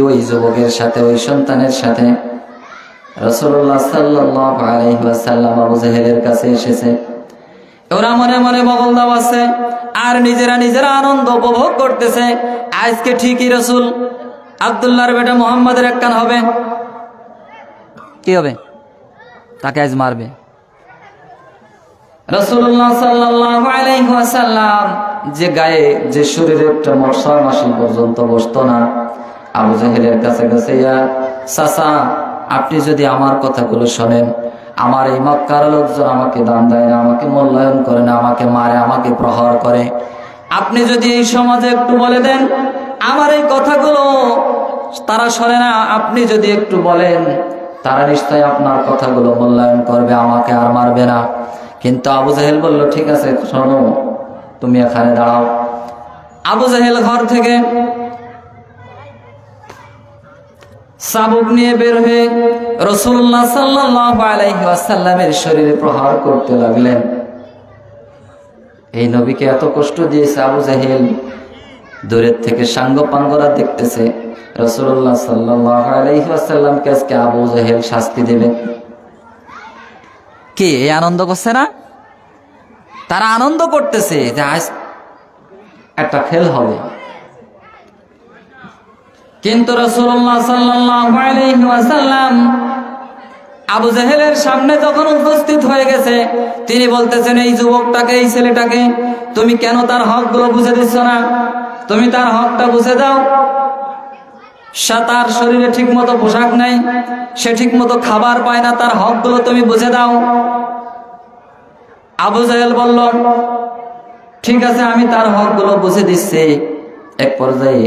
ওই যুবকের সাথে, ওই সন্তানের সাথে রাসূলুল্লাহ সাল্লাল্লাহু আলাইহি ওয়াসাল্লাম আবু জাহেলের কাছে এসেছে। ওরা মনে মনে বগল দাবাচ্ছে আর নিজেরা আনন্দ উপভোগ করতেছে। আজকে ঠিকই রাসূল আব্দুল্লাহর বেটা মুহাম্মাদের এক কান হবে। কি হবে? তাকে আজ মারবে। রাসূলুল্লাহ সাল্লাল্লাহু আলাইহি ওয়াসাল্লাম যে গায়ে, যে শরীরে একটা মশা মাসি পর্যন্ত বসতো না, আবু জাহেলের কাছে গেছে, ইয়া চাচা, আপনি যদি আমার কথাগুলো শোনেন, আমার এই মক্কার লোকজন আমাকে দাম দেয় না, আমাকে মূল্যায়ন করে না, আমাকে মারে, আমাকে প্রহার করে। আপনি যদি এই সমাজে একটু বলে দেন আমার এই কথাগুলো তারা শোনে না, আপনি যদি একটু বলেন, তারা নিশ্চয়ই আপনার কথাগুলো মূল্যায়ন করবে, আমাকে আর মারবে না। কিন্তু আবু জাহেল বলল, ঠিক আছে, শোনো, তুমি এখানে দাঁড়াও। আবু জাহেল ঘর থেকে চাবুক নিয়ে বের হয়ে রাসূলুল্লাহ সাল্লাল্লাহু আলাইহি ওয়াসাল্লামের শরীরে প্রহার করতে লাগলেন। এই নবীকে এত কষ্ট দিয়েছে আবু জাহেল, দূরের থেকে সাঙ্গপাঙ্গরা দেখতেছে রাসূলুল্লাহ সাল্লাল্লাহু আলাইহি ওয়াসাল্লামকে আজকে আবু জাহেল শাস্তি দেবে। কি এই আনন্দ করছে না? তারা আনন্দ করতেছে যে আজ একটা খেল হবে। কিন্তু রাসূলুল্লাহ সাল্লাল্লাহু আলাইহি ওয়াসাল্লাম আবু জাহেলের সামনে যখন উপস্থিত হয়ে গেছে, তিনি বলতেছেন, এই যুবকটাকে, এই ছেলেটাকে তুমি কেন তার হকগুলো বুঝে দিচ্ছ না? তুমি তার হকটা বুঝে দাও। তার শরীরে ঠিক মতো পোশাক নাই, সে ঠিক মতো খাবার পায় না, তার হকগুলো তুমি বুঝে দাও। আবু জাহেল বলল, ঠিক আছে, আমি তার হকগুলো বুঝে দিচ্ছি। এক পর্যায়ে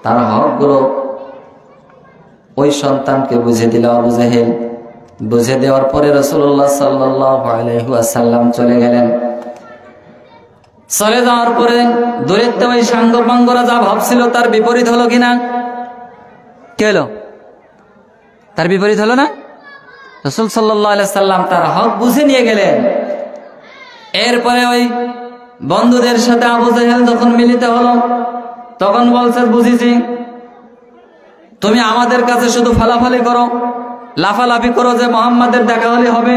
তার হকগুলো ওই সন্তানকে বুঝে দিল আবু জাহেল। বুঝে দেওয়ার পরে রাসূলুল্লাহ সাল্লাল্লাহু আলাইহি ওয়াসাল্লাম চলে গেলেন। চলে যাওয়ার পরে দূরের থেকে ওই সাঙ্গপাঙ্গরা যা ভাবছিল তার বিপরীত হলো কিনা? কি হলো? তার বিপরীত হলো না? রাসূল সাল্লাল্লাহু আলাইহি ওয়াসাল্লাম তার হক বুঝে নিয়ে গেলেন। এরপরে ওই বন্ধুদের সাথে আবু জাহেল যখন মিলিত হলো, তখন বলছে, বুঝেছি, তুমি আমাদের কাছে শুধু ফালাফালি করো, লাফালাফি করো যে মুহাম্মাদের দেখা হলে হবে,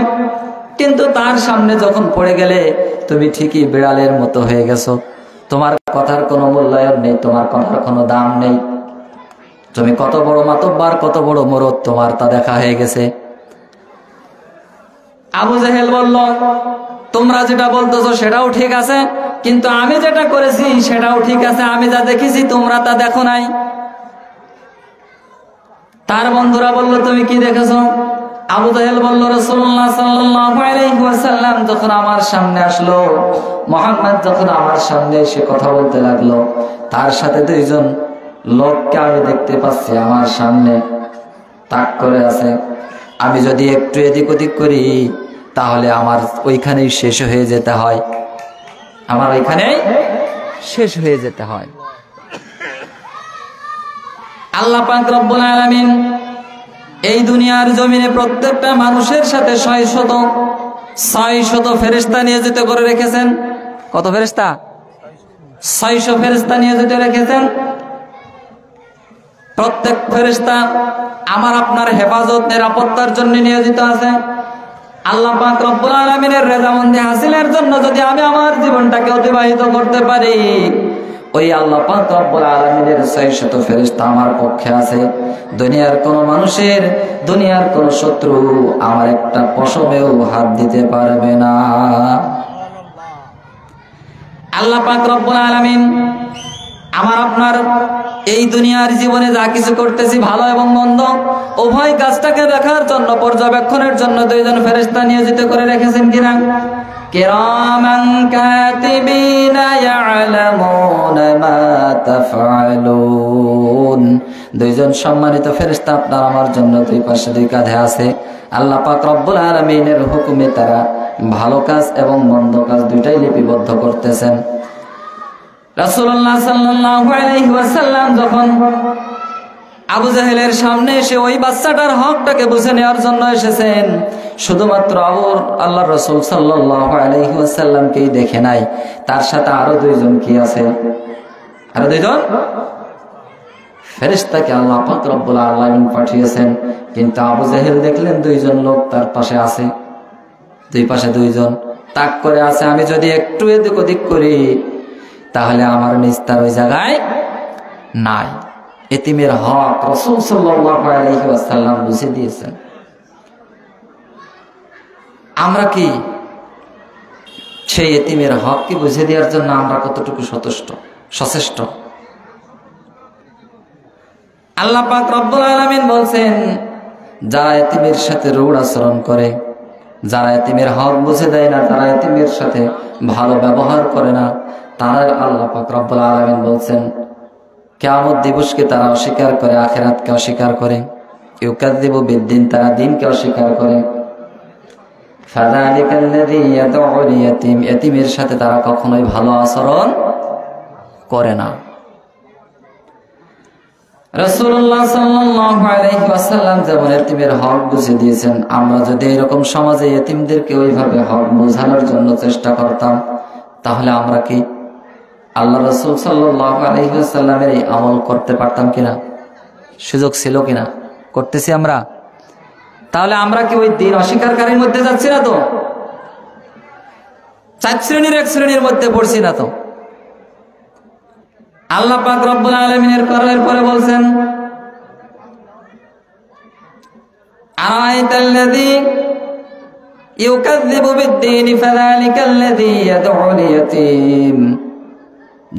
কিন্তু তার সামনে যখন পড়ে গেলে তুমি ঠিকই বিড়ালের মতো হয়ে গেছো। তোমার কথার কোনো মূল্যায়ন নেই, তোমার কথার কোনো দাম নেই। তুমি কত বড় মাতব্বার, কত বড় মরদ, তোমার তা দেখা হয়ে গেছে। আবু জাহেল বলল, তোমরা যেটা বলতেছো সেটাও ঠিক আছে, কিন্তু আমি যেটা করেছি সেটাও ঠিক আছে। আমি যা দেখেছি তোমরা তা দেখো নাই। তার বন্ধুরা বলল, তুমি কি দেখেছো? আবু জাহেল বলল, রাসূলুল্লাহ সাল্লাল্লাহু আলাইহি ওয়াসাল্লাম যখন আমার সামনে আসলো, মুহাম্মদ যখন আমার সামনে এসে কথা বলতে লাগলো, তার সাথে দুইজন লোককে আমি দেখতে পাচ্ছি আমার সামনে তাক করে আছে। আমি যদি একটু এদিক ওদিক করি তাহলে আমার ওইখানেই শেষ হয়ে যেতে হয়, আমার ওইখানেই শেষ হয়ে যেতে হয়। আল্লাহ পাক রব্বুল আলামিন এই দুনিয়ার জমিনে প্রত্যেকটা মানুষের সাথে 600 ফেরেশতা নিয়োজিত করে রেখেছেন। কত ফেরেশতা? 600 ফেরেশতা নিয়োজিত রেখেছেন। প্রত্যেক ফেরেশতা আমার আপনার হেফাজত, নিরাপত্তার জন্য নিয়োজিত আছে। আল্লাহ পাক রব্বুল আলামিনের রেজামন্দি হাসিলের জন্য যদি আমি আমার জীবনটাকে অতিবাহিত করতে পারি, ওই আল্লাহ পাক রব্বুল আলামিনের 600 ফেরেশতা আমার পক্ষে আছে। দুনিয়ার কোন মানুষের, দুনিয়ার কোন শত্রু আমার একটা পশমেও হাত দিতে পারবে না। আল্লাহ পাক রব্বুল আলামিন আমার আপনার এই দুনিয়ার জীবনে যা কিছু করতেছি, ভালো এবং মন্দ উভয় কাজটাকে দেখার জন্য, পর্যবেক্ষণের জন্য দুইজন ফেরেশতা নিয়োজিত করে রেখেছেন কিনা? কিরামান কাতিবিনা ইয়ালামুনা মা তাফআলুন। দুইজন সম্মানিত ফেরেশতা আপনার আমার জন্য দুই পাশে দুই কাঁধে আছে। আল্লাহ পাক রব্বুল আলামিনের হুকুমে তারা ভালো কাজ এবং মন্দ কাজ দুইটাই লিপিবদ্ধ করতেছেন। রাসূলুল্লাহ সাল্লাল্লাহু আলাইহি ওয়াসাল্লাম যখন আবু জাহেলের সামনে এসে ওই বাচ্চাটার হকটাকে বুঝে নেওয়ার জন্য এসেছেন, শুধুমাত্র আল্লাহর রাসূল সাল্লাল্লাহু আলাইহি ওয়াসাল্লামকেই দেখে নাই, তার সাথে আরো দুইজন কি আছে? আরো দুইজন ফেরেশতাকে আল্লাহ পাক রব্বুল আলামিন পাঠিয়েছেন। কিন্তু আবু জেহেল দেখলেন দুইজন লোক তার পাশে আছে, দুই পাশে দুইজন তাক করে আছে। আমি যদি একটু এদিক ওদিক করি তাহলে আমার নিস্তার ওই জায়গায় নাই। এতিমের হক রাসূল সাল্লাল্লাহু আলাইহি ওয়াসাল্লাম বুঝিয়ে দিয়েছেন। আমরা কি সেই এতিমের হক কি বুঝিয়ে দেওয়ার জন্য আমরা কতটুকু সচেষ্ট? আল্লাহ পাক রব্বুল আলামিন বলছেন, যারা এতিমের সাথে রূঢ় আচরণ করে, যারা এতিমের হক বুঝে দেয় না, তারা এতিমের সাথে ভালো ব্যবহার করে না, তারা আল্লাহ পাক রব্বুল আলামিন বলছেন কিয়ামত দিবসকে তারা অস্বীকার করে, আখিরাতকে অস্বীকার করে। ইউকাযযিবু বিদ্দিন, তারা দিনকে অস্বীকার করে। ফাযালিকাল্লাযী ইয়াদউল ইয়াতীম, এতিমের সাথে তারা কখনোই ভালো আচরণ করে না। রাসূলুল্লাহ সাল্লাল্লাহু আলাইহি ওয়াসাল্লাম যেমন এতিমের হক বুঝিয়ে দিয়েছেন, আমরা যদি এরকম সমাজে এতিমদেরকে ওইভাবে হক বোঝানোর জন্য চেষ্টা করতাম, তাহলে আমরা কি আল্লাহ রাসূল সাল্লাল্লাহু আলাইহি ওয়াসাল্লামের এই আমল করতে পারতাম কিনা? সুযোগ ছিল কিনা? করতেছি আমরা? তাহলে আমরা কি ওই দিন অস্বীকারীর মধ্যে যাচ্ছি না তো? 4 শ্রেণীর 1 শ্রেণীর মধ্যে পড়ছি না তো? আল্লাহ পাক রব্বুল আলামিনের করার পরে বলছেন, আরাইতাল্লাযী ইউকাযযিবু বিদ্দীন ফাযালিকাল্লাযী ইয়াদউল ইয়াতীম।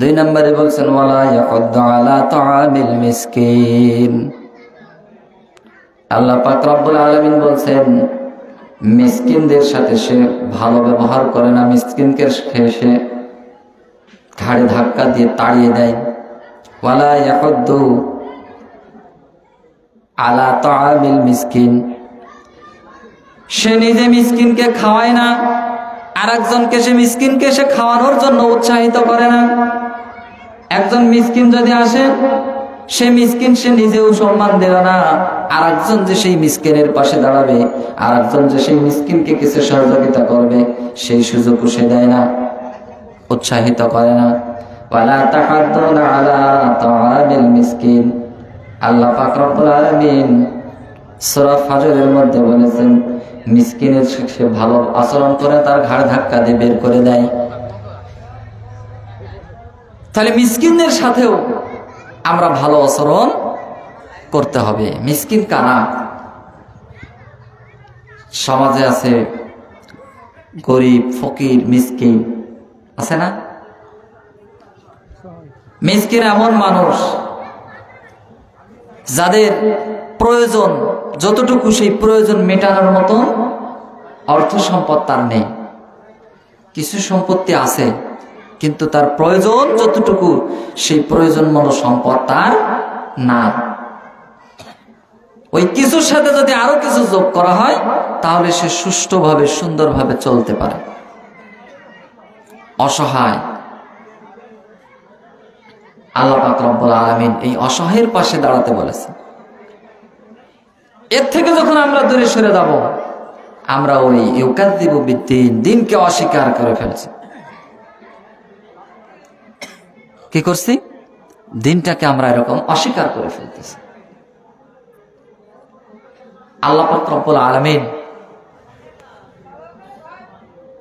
2 নম্বরে বলছেন ওয়ালা ইয়াহুদ্দু আলা তাআমিল মিসকিন। আল্লাহ পাক রব্বুল আলামিন বলছেন, মিসকিনদের সাথে সে ভালো ব্যবহার করে না, মিসকিনকে সে ঘাড়ে ধাক্কা দিয়ে তাড়িয়ে দেয়। ওয়ালা ইয়াহুদ্দু আলা তাআমিল মিসকিন, সে নিজে মিসকিনকে খাওয়ায় না, আরেকজনকে সে মিসকিনকে সে খাওয়ানোর জন্য উৎসাহিত করে না। একজন মিসকিন যদি আসে, সে মিসকিন সে নিজেও সম্মান দিল না, আরেকজন যে সেই মিসকিনের পাশে দাঁড়াবে, আরেকজন যে সেই মিসকিনকে কিছু সহযোগিতা করবে, সেই সুযোগও সে দেয় না, উৎসাহিত করে না। ওয়ালা তাহাদ্দুনা আলা তাআমিল মিসকিন। আল্লাহ পাক রব্বুল আলামিন সূরা ফাজরের মধ্যে বলেছেন, মিসকিনের সে ভালো আচরণ করে তার ঘাড় ধাক্কা দিয়ে বের করে দেয়। তাহলে মিসকিনদের সাথেও আমরা ভালো আচরণ করতে হবে। মিসকিন কারা? সমাজে আছে গরিব, ফকির, মিসকিন, আছে না? মিসকিন এমন মানুষ যাদের প্রয়োজন যতটুকু, সেই প্রয়োজন মেটানোর মতো অর্থ সম্পদ তার নেই। কিছু সম্পত্তি আছে, কিন্তু তার প্রয়োজন যতটুকু, সেই প্রয়োজন মতো সম্পদ তার না। ওই কিছুর সাথে যদি আরো কিছু যোগ করা হয়, তাহলে সে সুষ্ঠুভাবে সুন্দরভাবে চলতে পারে। অসহায়, আল্লাহ পাক রব্বুল আলামিন এই অসহায়ের পাশে দাঁড়াতে বলেছেন। এর থেকে যখন আমরা দূরে সরে যাব, আমরা ওই ইউকাযযিবু বিদ্দীন, দিনকে অস্বীকার করে ফেলছি। কি করছি? দিনটাকে আমরা এরকম অস্বীকার করে ফেলতেছি। আল্লাহ পাক রব্বুল আলামিন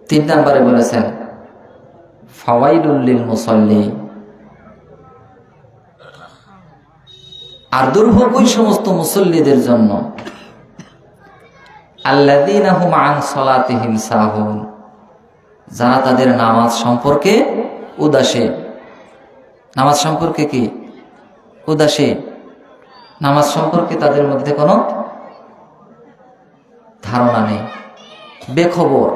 3 নম্বরে বলেছেন ফাওয়াইলুল লিল মুসাল্লিন। আর দুর্ভোগ ওই সমস্ত মুসল্লিদের জন্য, আল্লাযীনা হুম আন সালাতিহিম সাহুন, যারা তাদের নামাজ সম্পর্কে উদাসীন। নামাজ সম্পর্কে কি? উদাসীন। নামাজ সম্পর্কে তাদের মধ্যে কোনো ধারণা নেই, বেখবর।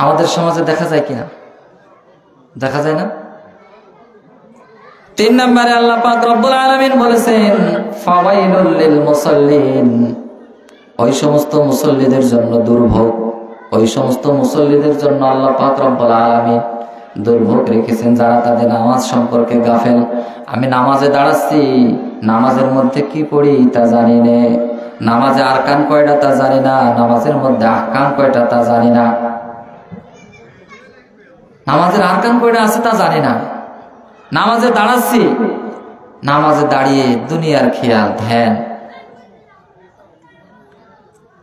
আমাদের সমাজে দেখা যায় কিনা? দেখা যায় না? 3 নম্বরে আল্লাহ পাক রব্বুল আলামিন বলেছেন ফাওয়াইলুল লিল মুসাল্লিন। ওই সমস্ত মুসল্লিদের জন্য দুর্ভোগ, ওই সমস্ত মুসল্লিদের জন্য আল্লাহ পাক রব্বুল আলামিন দুর্ভোগ রেখেছেন, যারা তাদের নামাজ সম্পর্কে গাফেল। আমি নামাজে দাঁড়াচ্ছি, নামাজের মধ্যে কি পড়ি তা জানি না, নামাজে আরকান কয়টা তা জানি না, নামাজের মধ্যে আহকাম কয়টা তা জানি না, নামাজের আরকান কয়টা আছে তা জানি না। নামাজে দাঁড়াচ্ছি, নামাজে দাঁড়িয়ে দুনিয়ার খেয়াল, ধ্যান,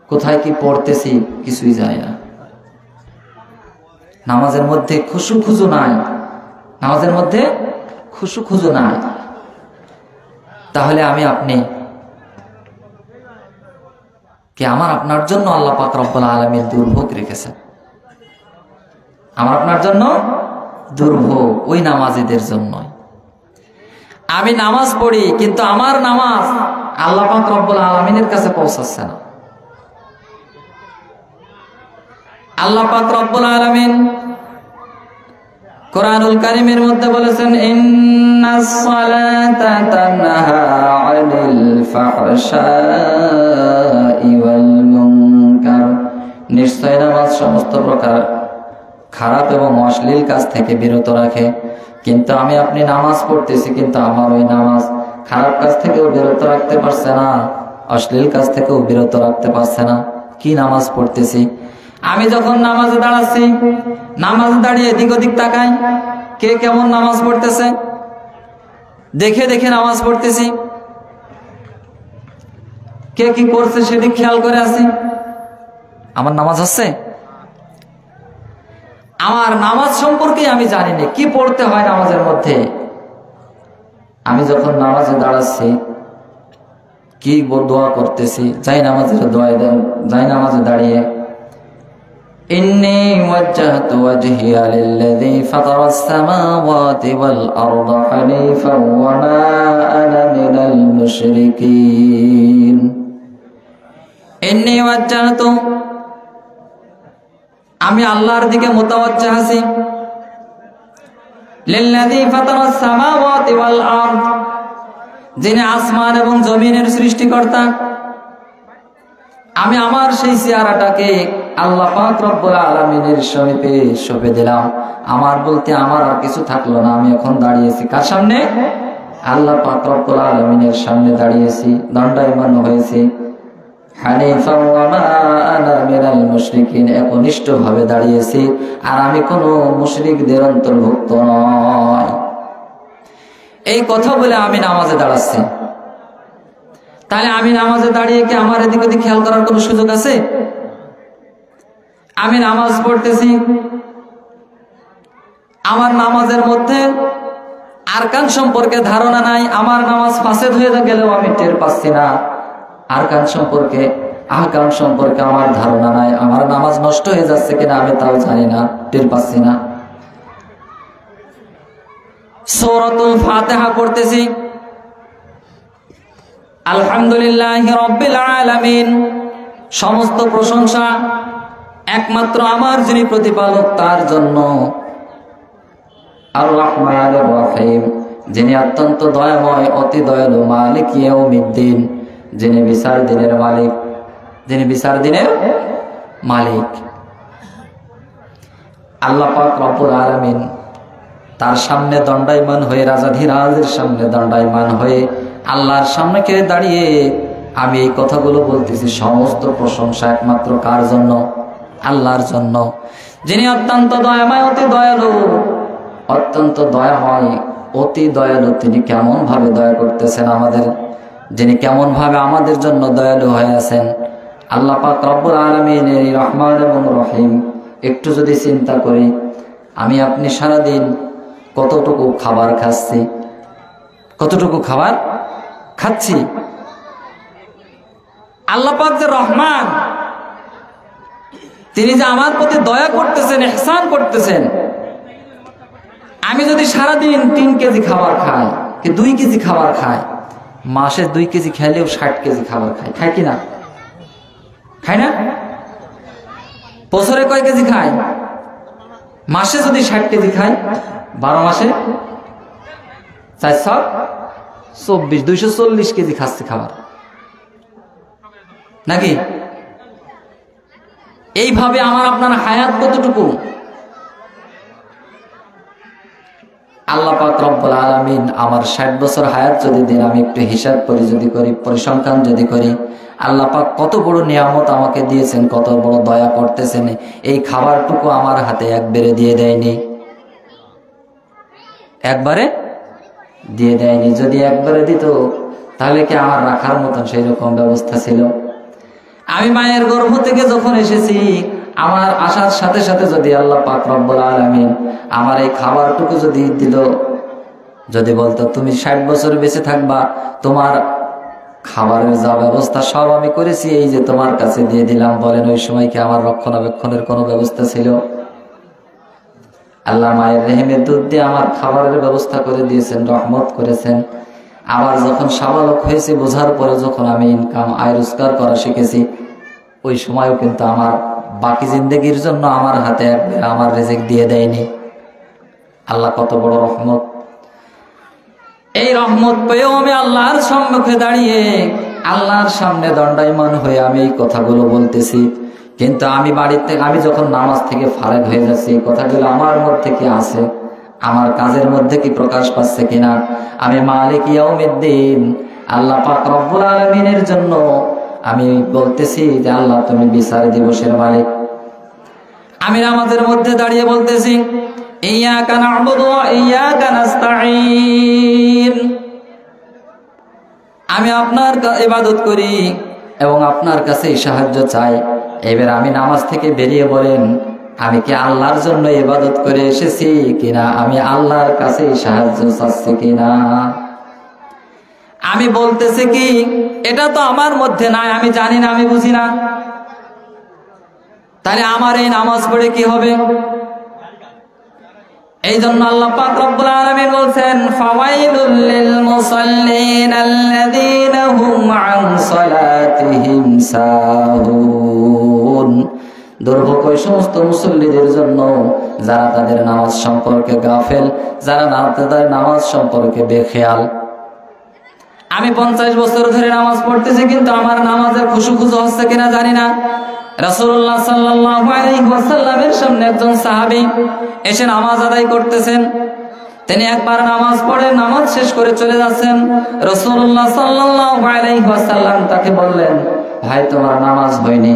কোথায় কি পড়তেছি কিছুই যায় না। নামাজের মধ্যে খুশু খুজু নাই, নামাজের মধ্যে খুশু খুজু নাই। তাহলে আমি আপনি কি আমার আপনার জন্য আল্লাহ পাক রব্বুল আলামিন দুর্ভোগ রেখেছেন। আমার আপনার জন্য দুর্ভোগ ওই নামাজীদের জন্যই। আমি নামাজ পড়ি কিন্তু আমার নামাজ আল্লাহ পাক রব্বুল আলামিনের কাছে পৌঁছাচ্ছে না। আল্লাহ পাক রব্বুল আলামিন কোরআনুল কারীমের মধ্যে বলেছেন, ইন্নাস সালাতা তানহা আনিল ফাহশাই ওয়াল মুনকার, নিশ্চয় নামাজ সমস্ত প্রকার খারাপ এবং অশ্লীল কাজ থেকে বিরত রাখে। কিন্তু আমি আপনি নামাজ পড়তেছি কিন্তু আমার ওই নামাজ খারাপ কাজ থেকেও বিরত রাখতে পারছে না, অশ্লীল কাজ থেকেও বিরত রাখতে পারছে না। কি নামাজ পড়তেছি? আমি যখন নামাজে দাঁড়াচ্ছি, নামাজে দাঁড়িয়ে এদিক ওদিক তাকাই, কে কেমন নামাজ পড়তেছে দেখে দেখে নামাজ পড়তেছি, কে কি করছে সেদিক খেয়াল করে আছি। আমার নামাজ হচ্ছে? আমার নামাজ সম্পর্কে আমি জানি না কি পড়তে হয় নামাজের মধ্যে। আমি যখন নামাজে দাঁড়াচ্ছি কি দোয়া করতেছি, যাই নামাজের দোয়া দেন, যাই নামাজে দাঁড়িয়ে إني وجهت وجهي للذي فطر السماوات والأرض حنيفا وما أنا من المشركين إني وجهت, আমি আল্লাহর দিকে মুতাওয়াজ্জিহ আছি, লিল্লাযী ফাতারাস সামাওয়াতি ওয়াল আরদ, যিনি আসমান এবং জমিনের সৃষ্টিকর্তা। আমি আমার সেই চেহারাটাকে আল্লাহ পাক রব্বুল আলামিনের সমীপে সঁপে দিলাম। আমার বলতে আমার আর কিছু থাকলো না। আমি এখন দাঁড়িয়েছি কার সামনে? আল্লাহ পাক রব্বুল আলামিনের সামনে দাঁড়িয়েছি, দণ্ডায়মান হয়েছি। হানিফা ওয়া মা আনা মিনাল মুশরিকিন, একনিষ্ঠভাবে দাঁড়িয়েছি, আর আমি কোনো মুশরিকদের অন্তর্ভুক্ত নয়। এই কথা বলে আমি নামাজে দাঁড়াচ্ছি। তাহলে আমি নামাজে দাঁড়িয়ে কি আমার এদিক ওদিক খেয়াল করার কোনো সুযোগ আছে? আমি নামাজ পড়তেছি, আমার নামাজের মধ্যে আরকান সম্পর্কে ধারণা নাই, আমার নামাজ ফাসেদ হয়ে গেলেও আমি টের পাচ্ছি না। আরকান সম্পর্কে, আহকাম সম্পর্কে আমার ধারণা নাই, আমার নামাজ নষ্ট হয়ে যাচ্ছে কিনা আমি তাও জানি না, টের পাচ্ছি না। সূরাতুল ফাতিহা পড়তেছি, আলহামদুলিল্লাহি রাব্বিল আলামিন, সমস্ত প্রশংসা একমাত্র আমার যিনি প্রতিপালক তার জন্য। আর রহমানির রহিম, যিনি অত্যন্ত দয়াময়, অতি দয়ালু। মালিক ইয়াউমিদ্দিন, যিনি বিচার দিনের মালিক, যিনি বিচার দিনের মালিক। আল্লাহ পাক রব্বুল আলামিন তার সামনে দণ্ডায়মান হয়ে, রাজাধিরাজের সামনে দণ্ডায়মান হয়ে আল্লাহর সামনে কে দাঁড়িয়ে আমি এই কথাগুলো বলতেছি। সমস্ত প্রশংসা একমাত্র কার জন্য? আল্লাহর জন্য, যিনি অত্যন্ত দয়াময়, অতি দয়ালু। অত্যন্ত দয়াময়, অতি দয়ালু তিনি কেমন ভাবে দয়া করতেছেন আমাদের, যিনি কেমন ভাবে আমাদের জন্য দয়ালু হয়ে আছেন। আল্লাহ পাক রব্বুল আলামিনের রহমান এবং রহিম একটু যদি চিন্তা করি, আমি আপনি সারাদিন কতটুকু খাবার খাচ্ছি, কতটুকু খাবার খাচ্ছি। আল্লাহ পাক যে রহমান, তিনি যে আমার প্রতি দয়া করতেছেন, ইহসান করতেছেন। আমি যদি সারাদিন 3 কেজি খাবার খাই, কি 2 কেজি খাবার খাই, মাসে 2 কেজি খাইলেও 60 কেজি খাবার খাই, খাই কিনা? খাই না? বছরে কয় কেজি খাই? মাসে যদি 60 কেজি খাই, 12 মাসে 424, 240 কেজি খাচ্ছি খাবার, নাকি? এইভাবে আমার আপনার হায়াত কতটুকু? আল্লাহ পাক রব্বুল আলামিন আমার 60 বছর হায়াত যদি দিন, আমি একটু হিসাব করি, যদি করি, পরিসংখ্যান যদি করি, আল্লাহ পাক কত বড় নিয়ামত আমাকে দিয়েছেন, কত বড় দয়া করতেছেন। এই খাবারটুকু আমার হাতে একবারে দিয়ে দেয়নি, একবারে দিয়ে দেয়নি। যদি একবারে দিত তাহলে কি আমার রাখার মতন সেই রকম ব্যবস্থা ছিল? আমি মায়ের গর্ভ থেকে যখন এসেছি, আমার আসার সাথে সাথে যদি আল্লাহ পাক রব্বুল আলামিন আমার এই খাবারটুকু যদি দিল, যদি বলতো তুমি 60 বছর বেঁচে থাকবা, তোমার খাবারের যা ব্যবস্থা সব আমি করেছি, এই যে তোমার কাছে দিয়ে দিলাম, বলেন ওই সময় কি আমার রক্ষণাবেক্ষণের কোনো ব্যবস্থা ছিল? আল্লাহ মায়ের রেহেমের দুধ দিয়ে আমার খাবারের ব্যবস্থা করে দিয়েছেন, রহমত করেছেন। আবার যখন সাবালক হয়েছি, বোঝার পরে যখন আমি ইনকাম আয় রোজগার করা শিখেছি, ওই সময়ও কিন্তু আমার বাকি জিন্দগির জন্য আমার হাতে একবার আমার রিজিক দিয়ে দেয়নি। আল্লাহ কত বড় রহমত! এই রহমত পেয়েও আমি আল্লাহর সম্মুখে দাঁড়িয়ে আল্লাহর সামনে দণ্ডায়মান হয়ে আমি এই কথাগুলো বলতেছি। কিন্তু আমি বাড়িতে, আমি যখন নামাজ থেকে ফারেগ হয়ে যাচ্ছি, কথাগুলো আমার মধ্যে কি আছে, আমার কাজের মধ্যে কি প্রকাশ পাচ্ছে কিনা? আমি মালিক ইয়াউমিদ্দিন, আল্লাহ পাক রব্বুল আলামিনের জন্য আমি বলতেছি যে আল্লাহ তুমি বিচার দিবসের মালিক। আমি নামাজের মধ্যে দাঁড়িয়ে বলতেছি ইয়্যাকা না'বুদু ওয়া ইয়্যাকা নাস্তাঈন, আমি আপনার ইবাদত করি এবং আপনার কাছেই সাহায্য চাই। এবার আমি নামাজ থেকে বেরিয়ে বলেন, আমি কি আল্লাহর জন্য ইবাদত করে এসেছি কিনা, আমি আল্লাহর কাছেই সাহায্য চাচ্ছি কিনা? আমি বলতেছি কি এটা তো আমার মধ্যে নাই, আমি জানি না, আমি বুঝি না, তাহলে আমার এই নামাজ পড়ে কি হবে? এই জন্য আল্লাহ পাক রব্বুল আলামিন বলছেন ফাওয়াইলুল লিল মুসাল্লিন আল্লাযীনা হুম আন সালাতিহিম সাহুন, দুর্ভোগ ওই সমস্ত মুসল্লিদের জন্য যারা তাদের নামাজ সম্পর্কে গাফেল, যারা তাদের নামাজ সম্পর্কে বেখেয়াল। আমি 50 বছর ধরে নামাজ পড়তেছি, কিন্তু আমার নামাজের খুশু হচ্ছে কিনা জানি না। রাসূলুল্লাহ সাল্লাল্লাহু আলাইহি ওয়াসাল্লামের সামনে একজন সাহাবী এসে নামাজ আদায় করতেছেন। তিনি একবার নামাজ পড়ে নামাজ শেষ করে চলে যাচ্ছেন। রাসূলুল্লাহ সাল্লাল্লাহু আলাইহি ওয়াসাল্লাম তাকে বললেন, ভাই তোমার নামাজ হয়নি।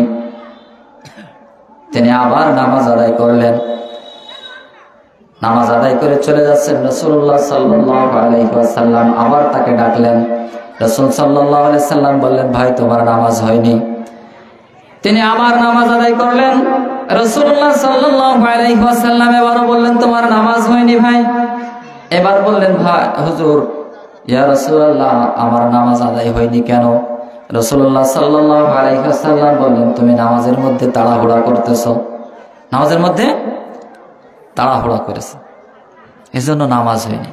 তিনি আবার নামাজ আদায় করলেন, নামাজ আদায় করে চলে যাচ্ছেন। রাসূলুল্লাহ সাল্লাল্লাহু আলাইহি ওয়াসাল্লাম আবার তাকে ডাকলেন। রাসূল সাল্লাল্লাহু আলাইহি ওয়াসাল্লাম বললেন, ভাই তোমার নামাজ হয়নি। তিনি আবার নামাজ আদায় করলেন। রাসূলুল্লাহ সাল্লাল্লাহু আলাইহি ওয়াসাল্লাম এবারও বললেন, তোমার নামাজ হয়নি ভাই। এবার বললেন, ভাই হুজুর, ইয়া রাসূলুল্লাহ আমার নামাজ আদায় হয়নি কেন? রাসূলুল্লাহ সাল্লাল্লাহু আলাইহি ওয়াসাল্লাম বললেন, তুমি নামাজের মধ্যে তাড়াহুড়া করতেছো, নামাজের মধ্যে তাড়াহুড়া করেছে, এজন্য নামাজ হয়নি।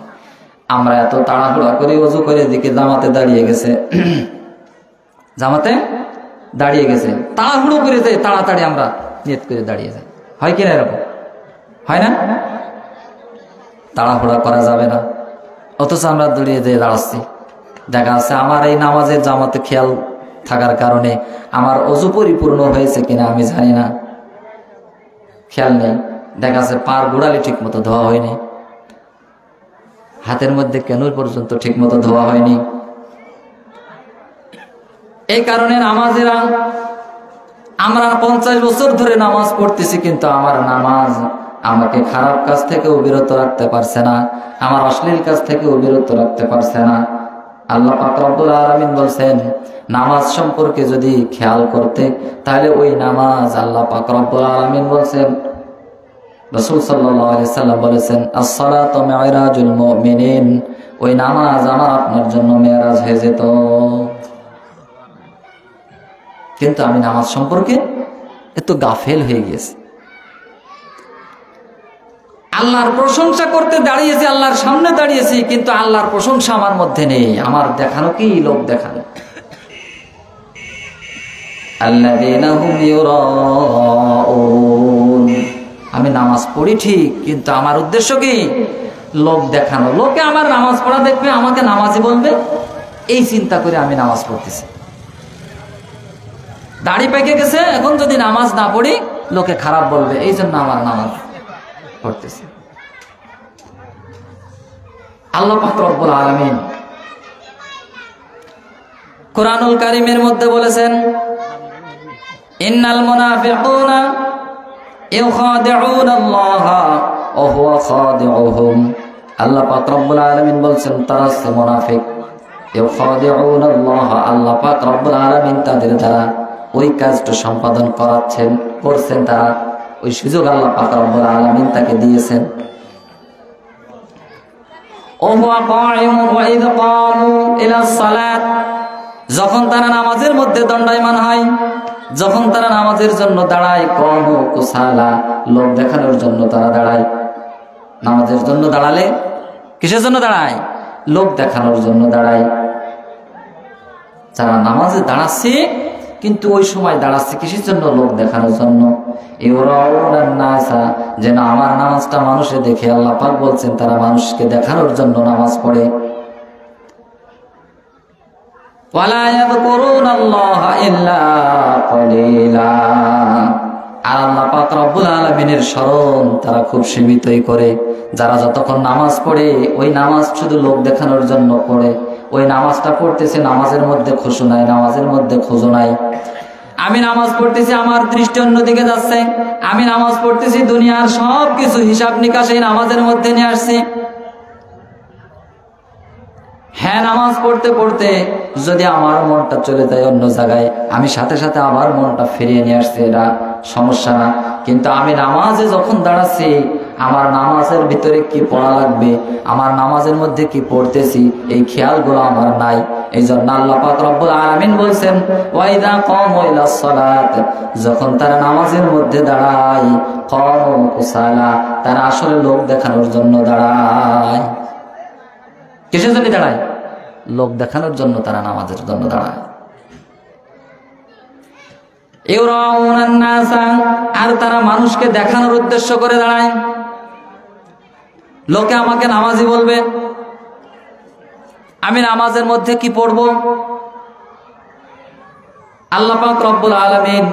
আমরা এত তাড়াহুড়া করে ওযু করে দিকে জামাতে দাঁড়িয়ে গেছে, জামাতে দাঁড়িয়ে গেছে, তাড়াহুড়ো করে যাই, তাড়াতাড়ি আমরা নিয়ত করে দাঁড়িয়ে যাই, হয় কিনা? এরকম হয় না? তাড়াহুড়া করা যাবে না, অথচ আমরা দৌড়িয়ে যেয়ে দাঁড়াচ্ছি। দেখা যাচ্ছে আমার এই নামাজের জামাতে খেয়াল থাকার কারণে আমার ওযু পরিপূর্ণ হয়েছে কিনা আমি জানি না, খেয়াল নেই। দেখা যাচ্ছে পার গোড়ালি ঠিক মতো ধোয়া হয়নি, হাতের মধ্যে কেনুর পর্যন্ত ঠিক মতো ধোয়া হয়নি। এই কারণে নামাজেরা, আমরা 50 বছর ধরে নামাজ পড়তেছি, কিন্তু আমার নামাজ আমাকে খারাপ কাজ থেকেও বিরত রাখতে পারছে না, আমার অশ্লীল কাজ থেকেও বিরত রাখতে পারছে না। আল্লাহ পাক রব্বুল আলামিন বলছেন, নামাজ সম্পর্কে যদি খেয়াল করতে, তাহলে ওই নামাজ আল্লাহ পাক রব্বুল আলামিন বলছেন, রাসূল সাল্লাল্লাহু আলাইহি সাল্লাম বলেছেন, as-salatu mi'rajul mu'minin, ওই নামাজ আমার আপনার জন্য মেরাজ হয়ে যেত। কিন্তু আমি নামাজ সম্পর্কে এত গাফেল হয়ে গেছি। আল্লাহর প্রশংসা করতে দাঁড়িয়েছি, আল্লাহর সামনে দাঁড়িয়েছি, কিন্তু আল্লাহর প্রশংসা আমার মধ্যে নেই, আমার দেখানো কি লোক দেখানো। আল্লাযীনা হুম ইউরাউন, আমি নামাজ পড়ি ঠিক, কিন্তু আমার উদ্দেশ্য কি? লোক দেখানো, লোকে আমার নামাজ পড়া দেখবে, আমাকে নামাজি বলবে, এই চিন্তা করে আমি নামাজ পড়তেছি। দাড়ি পেকে গেছে, এখন যদি নামাজ না পড়ি লোকে খারাপ বলবে, এই জন্য আমার নামাজ পড়তেছি। আল্লাহ পাক রব্বুল আলামিন কুরআনুল কারীমের মধ্যে বলেছেন, ইন্নাল মুনাফিকুনা ইউখাদিউনা আল্লাহা ওয়া হুয়া খাদিউহুম আল্লাহ পাক রব্বুল আলামিন বলছেন তারা হচ্ছে মুনাফিক। ইউখাদিউন আল্লাহ, আল্লাহ পাক রব্বুল আলামিন তাদের দ্বারা ওই কাজটা সম্পাদন করছেন তারা, ওই সুযোগ আল্লাহ পাক রব্বুল আলামিন তাকে দিয়েছেন। যখন তারা নামাজের মধ্যে দণ্ডায়মান হয়, যখন তারা নামাজের জন্য দাঁড়ায়, কামু কুসালা, লোক দেখানোর জন্য তারা দাঁড়ায়। নামাজের জন্য দাঁড়ালে কিসের জন্য দাঁড়ায়? লোক দেখানোর জন্য দাঁড়ায়। যারা নামাজে দাঁড়াচ্ছে কিন্তু ওই সময় দাঁড়াচ্ছে কিসের জন্য? লোক দেখানোর জন্য। যেন আমার নামাজটা মানুষে দেখে, আল্লাহ পাক বলছেন তারা মানুষকে দেখানোর জন্য নামাজ পড়ে। আর আল্লাহ পাক রব্বুল আলামিনের স্মরণ তারা খুব সীমিতই করে। যারা যতক্ষণ নামাজ পড়ে ওই নামাজ শুধু লোক দেখানোর জন্য পড়ে, ওই নামাজটা পড়তেছে, নামাজের মধ্যে খুশু নাই, নামাজের মধ্যে খুজু নাই। আমি নামাজ পড়তেছি, আমার দৃষ্টি অন্যদিকে যাচ্ছে। আমি নামাজ পড়তেছি, দুনিয়ার সব কিছু হিসাব নিকাশ এই নামাজের মধ্যে নিয়ে আসছি। হ্যাঁ, নামাজ পড়তে পড়তে যদি আমার মনটা চলে যায় অন্য জায়গায়, আমি সাথে সাথে আবার মনটা ফিরিয়ে নিয়ে আসছি, এটা সমস্যা না। কিন্তু আমি নামাজে যখন দাঁড়াচ্ছি, আমার নামাজের ভিতরে কি পড়া লাগবে, আমার নামাজের মধ্যে কি পড়তেছি, এই খেয়ালগুলো আমার নাই। এই জন্য আল্লাহ পাক রব্বুল আলামিন বলছেন ওয়াইদা কামু ইলাস সালাত, যখন তারা নামাজের মধ্যে দাঁড়ায়, কামু কুসালা, তারা আসলে লোক দেখানোর জন্য দাঁড়ায়। কিসের জন্য দাঁড়ায়? লোক দেখানোর জন্য তারা নামাজের জন্য দাঁড়ায়। আর তারা মানুষকে দেখানোর উদ্দেশ্য করে দাঁড়ায়। লোকে আমাকে নামাজি বলবে, আমি নামাজের মধ্যে কি পড়ব। আল্লাহ পাক রব্বুল আলামিন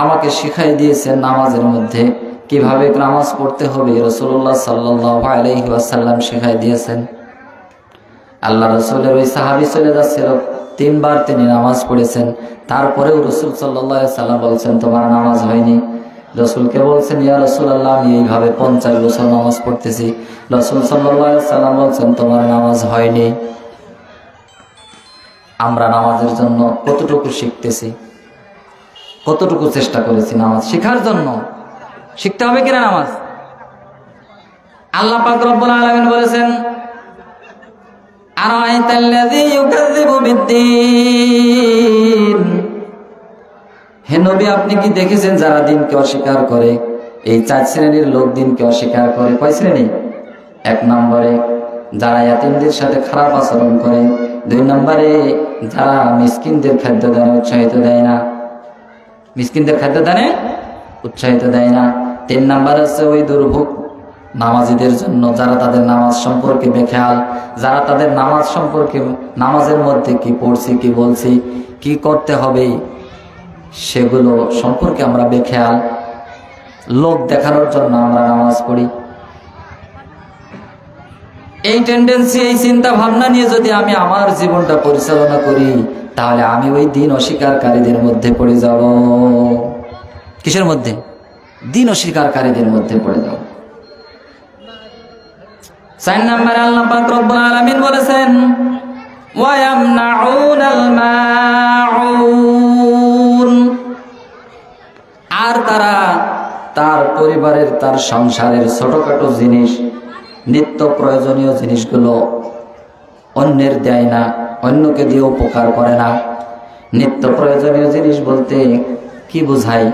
আমাকে শিখাই দিয়েছেন নামাজের মধ্যে কিভাবে নামাজ পড়তে হবে। রাসূলুল্লাহ সাল্লাল্লাহু আলাইহি ওয়াসাল্লাম শিখাই দিয়েছেন। আল্লাহ রাসূলের ওই সাহাবী চলে যাচ্ছিল, 3 বার তিনি নামাজ পড়েছেন। তারপরেও রাসূল সাল্লাল্লাহু আলাইহি ওয়াসাল্লাম বলছেন তোমার নামাজ হয়নি। রাসূলকে বলছেন ইয়া রাসূলুল্লাহ, আমি এইভাবে 50 বছর নামাজ পড়তেছি। রাসূল সাল্লাল্লাহু আলাইহি ওয়াসাল্লাম বলছেন তোমার নামাজ হয়নি। আমরা নামাজের জন্য কতটুকু শিখতেছি, কতটুকু চেষ্টা করেছি নামাজ শেখার জন্য। শিখতে হবে কিনা নামাজ? আল্লাহ পাক রব্বুল আলামিন বলেছেন আরাআইতাল্লাযী ইউকাযযিবু বিদ্দীন, হে নবী আপনি কি দেখেছেন যারা দিনকে অস্বীকার করে? এই 4 শ্রেণীর লোক দিনকে অস্বীকার করে। কয় শ্রেণী? 1 নম্বরে যারা ইয়াতীমদের সাথে খারাপ আচরণ করে, 2 নম্বরে যারা মিসকিনদের খাদ্য দানে উৎসাহিত দেয় না, মিসকিনদের খাদ্য দানে উৎসাহিত দেয় না। 3 নম্বর হচ্ছে ওই দুর্ভোগ নামাজীদের জন্য, যারা তাদের নামাজ সম্পর্কে বেখেয়াল, যারা তাদের নামাজ সম্পর্কে, নামাজের মধ্যে কি পড়ছি, কি বলছি, কি করতে হবে সেগুলো সম্পর্কে আমরা বেখেয়াল। লোক দেখানোর জন্য আমরা নামাজ পড়ি। এই টেন্ডেন্সি, এই চিন্তা ভাবনা নিয়ে যদি আমি আমার জীবনটা পরিচালনা করি, তাহলে আমি ওই দিন অস্বীকারীদের মধ্যে পড়ে যাব। কিসের মধ্যে? দিন অস্বীকারীদের মধ্যে পড়ে যাব। 4 নম্বরে আল্লাহ পাক রব্বুল আলামিন বলেছেন ওয়া ইয়ামনাউনাল মাউন, আর তারা তার পরিবারের, তার সংসারের ছোটখাটো জিনিস, নিত্য প্রয়োজনীয় জিনিসগুলো অন্যের দেয় না, অন্যকে দিয়ে উপকার করে না। নিত্য প্রয়োজনীয় জিনিস বলতে কি বোঝায়?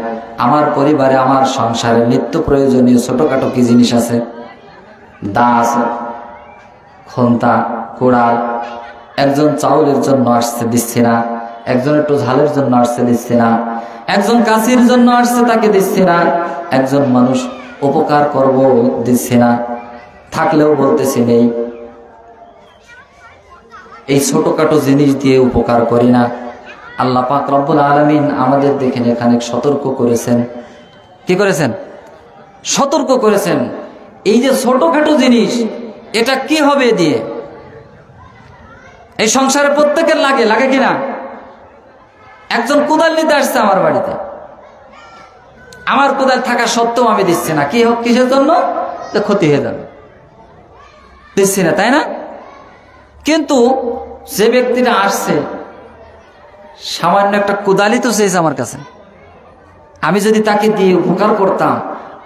আমার পরিবারে, আমার সংসারে নিত্য প্রয়োজনীয় ছোটখাটো কি জিনিস আছে? দা আছে, খন্তা, কোড়াল। একজন চাউলের জন্য আসছে, দিচ্ছে না। একজন একটু ঝালের জন্য আসছে, দিচ্ছে না। একজন কাশির জন্য আসছে, তাকে দিচ্ছে না। একজন মানুষ উপকার করব, দিচ্ছে না। থাকলেও বলতেছি নেই। এই ছোটখাটো জিনিস দিয়ে উপকার করি না। আল্লাহ পাক রব্বুল আলামিন আমাদের দেখেন এখানে সতর্ক করেছেন। কি করেছেন? সতর্ক করেছেন। এই যে ছোটখাটো জিনিস, এটা কি হবে দিয়ে? এই সংসারে প্রত্যেকের লাগে, লাগে কিনা? একজন কোদাল নিতে আসছে আমার বাড়িতে, আমার কোদাল থাকা সত্ত্বেও আমি দিচ্ছি না। কি হোক, কিসের জন্য? ক্ষতি হয়ে যাবে। দিচ্ছি না, তাই না? কিন্তু যে ব্যক্তিটা আসছে সামান্য একটা কোদালি তো চেয়েছে আমার কাছে, আমি যদি তাকে দিয়ে উপকার করতাম,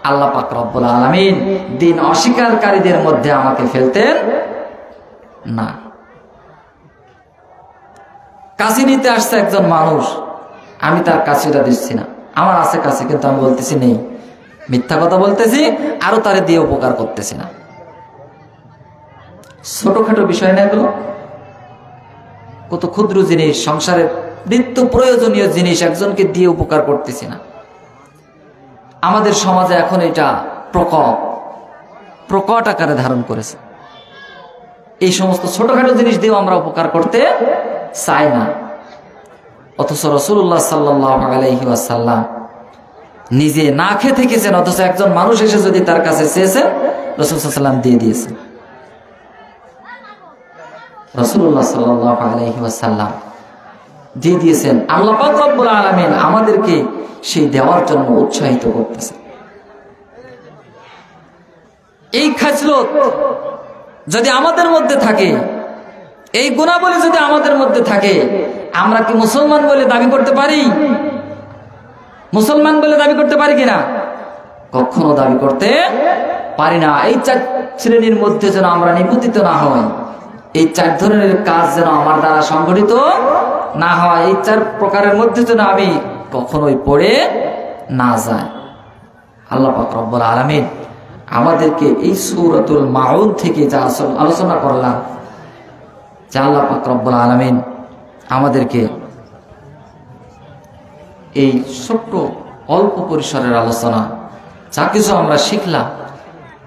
আল্লাহ পাক রব্বুল আলামিন দিন অস্বীকারীদের মধ্যে আমাকে ফেলতেন না। কাশি নিতে আসছে একজন মানুষ, আমি তার কাশিটা দিচ্ছি না, আমার আছে কাশি কিন্তু আমি বলতেছি নেই, মিথ্যা কথা বলতেছি, আরো তারে দিয়ে উপকার করতেছি না। ছোটখাটো বিষয় না এগুলো, কত ক্ষুদ্র জিনিস, সংসারের নিত্য প্রয়োজনীয় জিনিস একজনকে দিয়ে উপকার করতেছি না। আমাদের সমাজে এখন এটা প্রকট আকারে ধারণ করেছে। এই সমস্ত ছোটখাটো জিনিস দিয়েও আমরা উপকার করতে চাই না। অথচ রাসূলুল্লাহ সাল্লাল্লাহু আলাইহি ওয়াসাল্লাম নিজে না খেয়ে থেকেছেন, অথচ একজন মানুষ এসে যদি তার কাছে চেয়েছেন, রাসূল সাল্লাল্লাহু আলাইহি ওয়াসাল্লাম দিয়ে দিয়েছেন। রাসূলুল্লাহ সাল্লাল্লাহু আলাইহি ওয়াসাল্লাম দিয়ে দিয়েছেন। আল্লাহ পাক রব্বুল আলামিন আমাদেরকে সেই দেওয়ার জন্য উৎসাহিত করতেছে। এই খাসলত যদি আমাদের মধ্যে থাকে, এই গুণাবলী যদি আমাদের মধ্যে থাকে, আমরা কি মুসলমান বলে দাবি করতে পারি? মুসলমান বলে দাবি করতে পারি কিনা? কখনো দাবি করতে পারি না। এই 4 শ্রেণীর মধ্যে যেন আমরা নিপতিত না হই, এই 4 ধরনের কাজ যেন আমার দ্বারা সংগঠিত না হয়, এই 4 প্রকারের মধ্যে যেন আমি কখনোই পড়ে না যাই। আল্লাহ পাক রব্বুল আলামিন আমাদেরকে এই সূরাতুল মাউদ থেকে যা আলোচনা করলাম, যে আল্লাহ পাক রব্বুল আলামিন আমাদেরকে এই ছোট্ট অল্প পরিসরের আলোচনা, যা কিছু আমরা শিখলাম,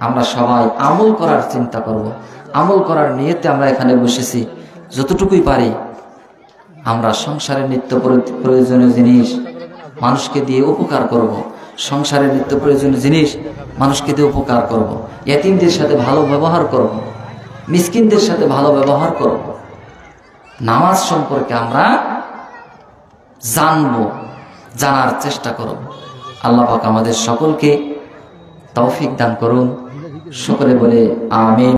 আমরা সবাই আমল করার চিন্তা করব, আমল করার নিয়তে আমরা এখানে বসেছি। যতটুকুই পারি আমরা সংসারের নিত্য প্রয়োজনীয় জিনিস মানুষকে দিয়ে উপকার করব, সংসারের নিত্য প্রয়োজনীয় জিনিস মানুষকে দিয়ে উপকার করব, ইয়াতীমদের সাথে ভালো ব্যবহার করব, মিসকিনদের সাথে ভালো ব্যবহার করব। নামাজ সম্পর্কে আমরা জানবো, জানার চেষ্টা করব। আল্লাহ পাক আমাদের সকলকে তৌফিক দান করুন। সকলে বলে আমিন।